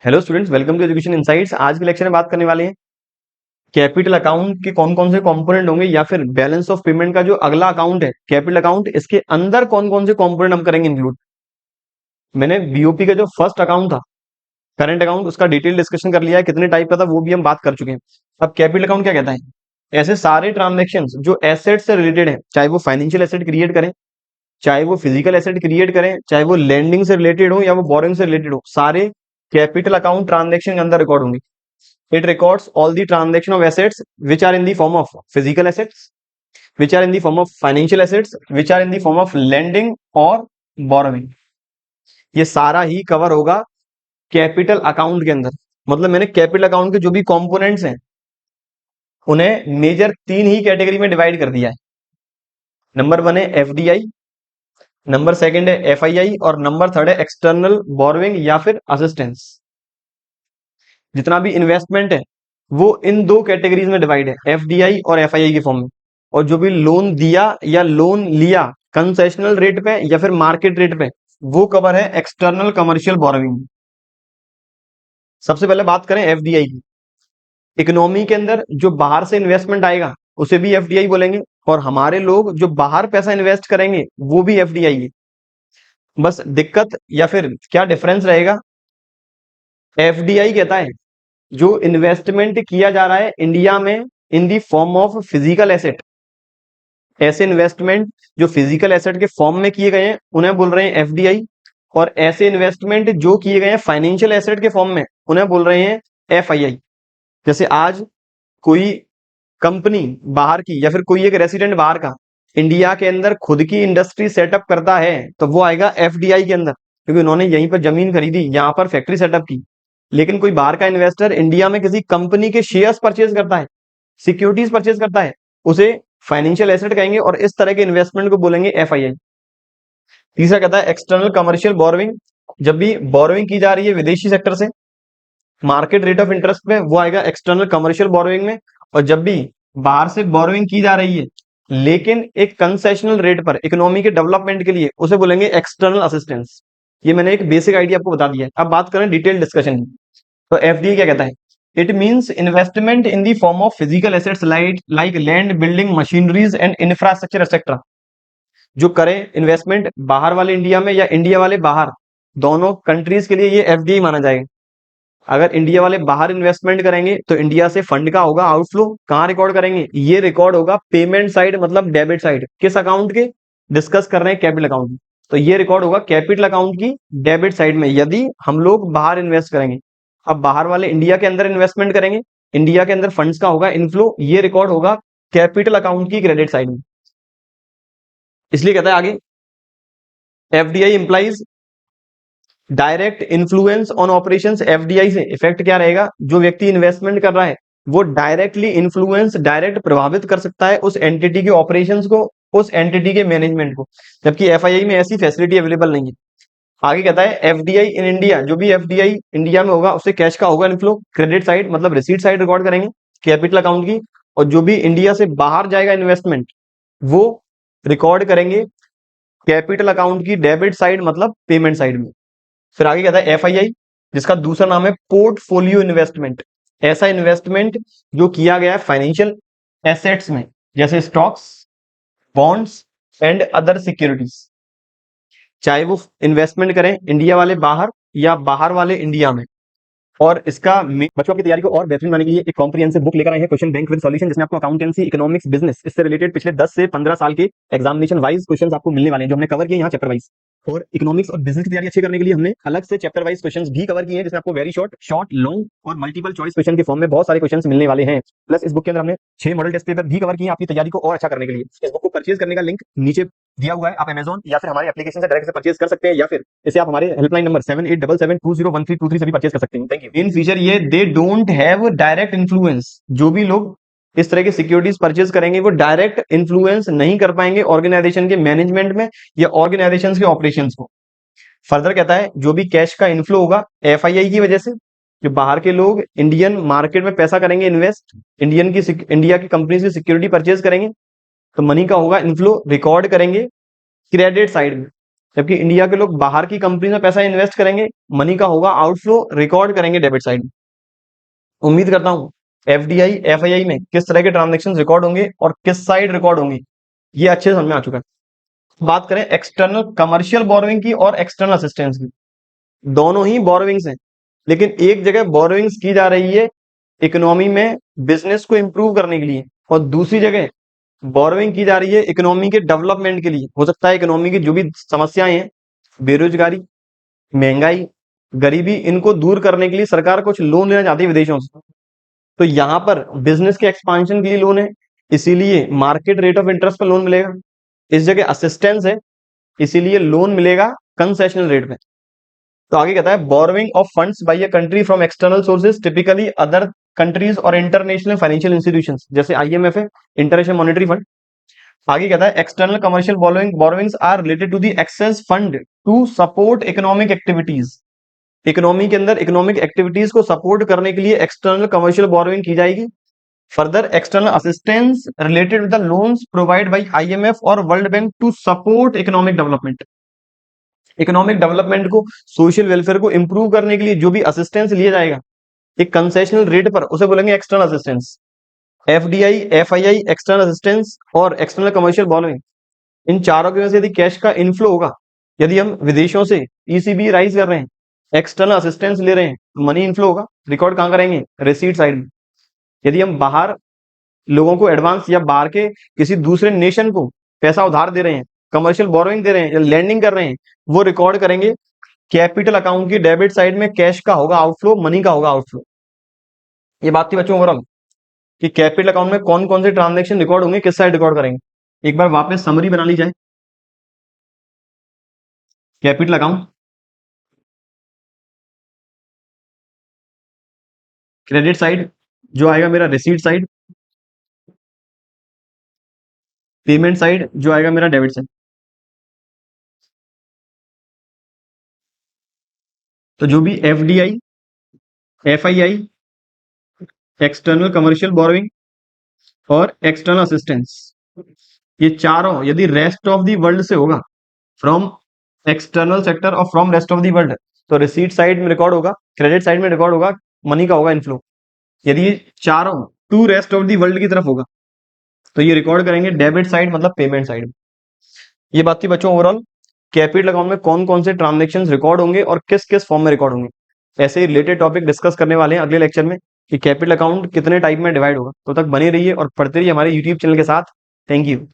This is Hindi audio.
Hello students, welcome to Education Insights. आज के लेक्चर में बात करने वाले हैं कैपिटल अकाउंट के कौन कौन से कंपोनेंट होंगे, या फिर बैलेंस ऑफ पेमेंट का जो अगला अकाउंट है कैपिटल अकाउंट, इसके अंदर कौन कौन से कंपोनेंट हम करेंगे इंक्लूड। मैंने बीओपी का जो फर्स्ट अकाउंट था करंट अकाउंट, उसका डिटेल डिस्कशन कर लिया है, कितने टाइप का था वो भी हम बात कर चुके हैं। अब कैपिटल अकाउंट क्या कहता है? ऐसे सारे ट्रांजेक्शन जो एसेट से रिलेटेड है, चाहे वो फाइनेंशियल एसेट क्रिएट करें, चाहे वो फिजिकल एसेट क्रिएट करें, चाहे वो लैंडिंग से रिलेटेड हो या वो बोरिंग से रिलेटेड हो, सारे कैपिटल अकाउंट ट्रांजेक्शन के अंदर रिकॉर्ड होंगे। It records all the transaction of assets which are in the form of physical assets, which are in the form of financial assets, which are in the form of lending और borrowing। ये सारा ही कवर होगा कैपिटल अकाउंट के अंदर। मतलब मैंने कैपिटल अकाउंट के जो भी कंपोनेंट्स हैं उन्हें मेजर तीन ही कैटेगरी में डिवाइड कर दिया है। नंबर वन है एफडीआई, नंबर सेकंड है एफआईआई और नंबर थर्ड है एक्सटर्नल बोरोइंग या फिर असिस्टेंस। जितना भी इन्वेस्टमेंट है वो इन दो कैटेगरीज में डिवाइड है, एफडीआई और एफआईआई के फॉर्म में। और जो भी लोन दिया या लोन लिया कंसेशनल रेट पे या फिर मार्केट रेट पे, वो कवर है एक्सटर्नल कमर्शियल बोरोइंग। सबसे पहले बात करें एफडीआई की। इकोनॉमी के अंदर जो बाहर से इन्वेस्टमेंट आएगा उसे भी एफडीआई बोलेंगे, और हमारे लोग जो बाहर पैसा इन्वेस्ट करेंगे वो भी एफडीआई है। बस दिक्कत या फिर क्या डिफरेंस रहेगा, एफडीआई कहता है जो इन्वेस्टमेंट किया जा रहा है इंडिया में in the form of physical asset, ऐसे इन्वेस्टमेंट जो फिजिकल एसेट के फॉर्म में किए गए हैं उन्हें बोल रहे हैं एफडीआई। और ऐसे इन्वेस्टमेंट जो किए गए हैं फाइनेंशियल एसेट के फॉर्म में उन्हें बोल रहे हैं एफआईआई। जैसे आज कोई कंपनी बाहर की या फिर कोई एक रेसिडेंट बाहर का इंडिया के अंदर खुद की इंडस्ट्री सेटअप करता है तो वो आएगा एफडीआई के अंदर, क्योंकि उन्होंने यहीं पर जमीन खरीदी, यहां पर फैक्ट्री सेटअप की। लेकिन कोई बाहर का इन्वेस्टर इंडिया में किसी कंपनी के शेयर्स परचेज करता है, सिक्योरिटीज परचेज करता है, उसे फाइनेंशियल एसेट कहेंगे और इस तरह के इन्वेस्टमेंट को बोलेंगे एफआईआई। तीसरा कहता है एक्सटर्नल कमर्शियल बोरोइंग। जब भी बोरोइंग की जा रही है विदेशी सेक्टर से मार्केट रेट ऑफ इंटरेस्ट में, वो आएगा एक्सटर्नल कमर्शियल बोरोइंग में। और जब भी बाहर से बोरोइंग की जा रही है लेकिन एक कंसेशनल रेट पर इकोनॉमी के डेवलपमेंट के लिए, उसे बोलेंगे एक्सटर्नल असिस्टेंस। ये मैंने एक बेसिक आइडिया आपको बता दिया है। अब बात करें डिटेल डिस्कशन की, तो एफडीए क्या कहता है? It means investment in the form of physical assets like land, building, machineries and infrastructure etcetera. जो करें इन्वेस्टमेंट बाहर वाले इंडिया में या इंडिया वाले बाहर, दोनों कंट्रीज के लिए ये एफडीआई माना जाएगा। अगर इंडिया वाले बाहर इन्वेस्टमेंट करेंगे तो इंडिया से फंड का होगा आउटफ्लो, कहां रिकॉर्ड करेंगे? ये रिकॉर्ड होगा पेमेंट साइड, मतलब डेबिट साइड। किस अकाउंट के डिस्कस कर रहे हैं? Capital account. तो ये रिकॉर्ड होगा कैपिटल अकाउंट की डेबिट साइड में, यदि हम लोग बाहर इन्वेस्ट करेंगे। अब बाहर वाले इंडिया के अंदर इन्वेस्टमेंट करेंगे, इंडिया के अंदर फंड्स का होगा इनफ्लो, ये रिकॉर्ड होगा कैपिटल अकाउंट की क्रेडिट साइड में। इसलिए कहता है आगे, FDI implies direct influence on operations. FDI से इफेक्ट क्या रहेगा? जो व्यक्ति इन्वेस्टमेंट कर रहा है वो डायरेक्टली इन्फ्लुएंस, डायरेक्ट प्रभावित कर सकता है उस एंटिटी के ऑपरेशंस को, उस एंटिटी के मैनेजमेंट को, जबकि एफआईआई में ऐसी फैसिलिटी अवेलेबल नहीं है। आगे कहता है एफडीआई इन इंडिया, जो भी एफडीआई इंडिया में होगा उससे कैश का होगा इनफ्लो, क्रेडिट साइड मतलब रिसीट साइड रिकॉर्ड करेंगे कैपिटल अकाउंट की। और जो भी इंडिया से बाहर जाएगा इन्वेस्टमेंट वो रिकॉर्ड करेंगे कैपिटल अकाउंट की डेबिट साइड मतलब पेमेंट साइड में। फिर आगे कहता है एफआईआई, जिसका दूसरा नाम है पोर्टफोलियो इन्वेस्टमेंट। ऐसा इन्वेस्टमेंट जो किया गया है फाइनेंशियल एसेट्स में, जैसे stocks, bonds and other securities. चाहे वो इन्वेस्टमेंट करें इंडिया वाले बाहर या बाहर वाले इंडिया में। और इसका बच्चों की तैयारी को और बेहतरीन बनाने के लिए एक कॉम्प्रिहेंसिव बुक लेकर आए हैं, क्वेश्चन बैंक विद सॉल्यूशन, जिसमें आपको अकाउंटेंसी, इकोनॉमिक्स, बिजनेस, इससे रिलेटेड पिछले 10 से 15 साल के एग्जामिनेशन वाइज क्वेश्चंस आपको मिलने वाले हैं, जो हमने कवर किए यहाँ चैप्टर वाइज। और इकोनॉमिक्स और बिजनेस की तैयारी अच्छी करने के लिए हमने अलग से चैप्टर वाइज क्वेश्चंस भी कवर किए हैं, जिसमें आपको वेरी शॉर्ट, लॉन्ग और मल्टीपल चॉइस क्वेश्चन के फॉर्म में बहुत सारे क्वेश्चंस मिलने वाले हैं। प्लस इस बुक के अंदर हमने 6 मॉडल टेस्ट पेपर भी कवर किए हैं आपकी तैयारी को और अच्छा करने के लिए। इस बुक को परचेज करने का लिंक नीचे दिया हुआ है, आप अमेजॉन या फिर हमारे एप्लीकेशन से डायरेक्ट से परचेज कर सकते हैं, या फिर इसे आप हमारे हेल्पलाइन नंबर 7877201323 से भी परचेज कर सकते हैं। Thank you. इन फीचर ये they don't have direct influence, जो भी लोग इस तरह के सिक्योरिटीज परचेज करेंगे वो डायरेक्ट इन्फ्लुएंस नहीं कर पाएंगे ऑर्गेनाइजेशन के मैनेजमेंट में या ऑर्गेनाइजेशन के ऑपरेशंस को। फर्दर कहता है जो भी कैश का इनफ्लो होगा एफआईआई की वजह से, जो बाहर के लोग इंडियन मार्केट में पैसा करेंगे इन्वेस्ट, इंडिया की कंपनी से सिक्योरिटी परचेज करेंगे, तो मनी का होगा इनफ्लो रिकॉर्ड करेंगे क्रेडिट साइड में। जबकि इंडिया के लोग बाहर की कंपनी में पैसा इन्वेस्ट करेंगे, मनी का होगा आउटफ्लो, रिकॉर्ड करेंगे डेबिट साइड में। उम्मीद करता हूं एफडीआई एफआईआई में किस तरह के ट्रांजेक्शन रिकॉर्ड होंगे और किस साइड रिकॉर्ड होंगी ये अच्छे से समझ में आ चुका है। बात करें एक्सटर्नल कमर्शियल बोरोइंग की और एक्सटर्नल असिस्टेंस की, दोनों ही बोरोइंग्स हैं, लेकिन एक जगह बोरोइंग्स की जा रही है इकोनॉमी में बिजनेस को इंप्रूव करने के लिए, और दूसरी जगह बोरोइंग की जा रही है इकोनॉमी के डेवलपमेंट के लिए। हो सकता है इकोनॉमी की जो भी समस्याएं हैं, बेरोजगारी, महंगाई, गरीबी, इनको दूर करने के लिए सरकार कुछ लोन लेना चाहती है विदेशों से, तो यहां पर बिजनेस के एक्सपांशन के लिए लोन है, इसीलिए मार्केट रेट ऑफ इंटरेस्ट पर लोन मिलेगा। इस जगह असिस्टेंस है, इसीलिए लोन मिलेगा कंसेशनल रेट में। तो आगे कहता है borrowing of funds by a country from external sources typically other countries और इंटरनेशनल फाइनेंशियल इंस्टीट्यूशंस, जैसे आईएमएफ है, इंटरनेशनल मॉनेटरी फंड। आगे कहता है external commercial borrowings are related to the access fund to support economic activities. Economy के अंदर इकोनॉमिक एक्टिविटीज को सपोर्ट करने के लिए एक्सटर्नल कमर्शियल बोरोइंग की जाएगी। Further external assistance related with the loans provide by IMF और World Bank to support economic development. Economic development को, सोशल वेलफेयर को इंप्रूव करने के लिए जो भी असिस्टेंस लिया जाएगा एक कंसेशनल रेट पर, उसे बोलेंगे external assistance. FDI FII external assistance और एक्सटर्नल कमर्शियल बोरोइंग, इन चारों की वजह से यदि कैश का इनफ्लो होगा, यदि हम विदेशों से ईसीबी राइज कर रहे हैं, एक्सटर्नल असिस्टेंस ले रहे हैं, मनी इनफ्लो होगा, रिकॉर्ड कहां करेंगे, रिसीट साइड में। यदि हम बाहर लोगों को एडवांस या बाहर के किसी दूसरे नेशन को पैसा उधार दे रहे हैं, कमर्शियल बोरोइंग दे रहे हैं या लैंडिंग कर रहे हैं, वो रिकॉर्ड करेंगे कैपिटल अकाउंट की डेबिट साइड में। कैश का होगा आउटफ्लो, मनी का होगा आउटफ्लो। ये बात थी बच्चों ओवरऑल कि कैपिटल अकाउंट में कौन कौन से ट्रांजेक्शन रिकॉर्ड होंगे, किस साइड रिकॉर्ड करेंगे। एक बार वापस समरी बना ली जाए। कैपिटल अकाउंट, क्रेडिट साइड जो आएगा मेरा रिसीट साइड, पेमेंट साइड जो आएगा मेरा डेबिट साइड। तो जो भी FDI FII external commercial borrowing और एक्सटर्नल असिस्टेंस, ये चारों यदि रेस्ट ऑफ दी वर्ल्ड से होगा, फ्रॉम एक्सटर्नल सेक्टर और from rest of the world, तो रिसीट साइड में रिकॉर्ड होगा, क्रेडिट साइड में रिकॉर्ड होगा, मनी का होगा इनफ्लो। यदि ये चारों to rest of the world की तरफ होगा तो ये रिकॉर्ड करेंगे डेबिट साइड, मतलब पेमेंट साइड। ये बात थी बच्चों ओवरऑल कैपिटल अकाउंट में कौन कौन से ट्रांजेक्शन रिकॉर्ड होंगे और किस किस फॉर्म में रिकॉर्ड होंगे। ऐसे ही रिलेटेड टॉपिक डिस्कस करने वाले हैं अगले लेक्चर में कि कैपिटल अकाउंट कितने टाइप में डिवाइड होगा। तो तक बने रहिए और पढ़ते रहिए हमारे यूट्यूब चैनल के साथ। Thank you.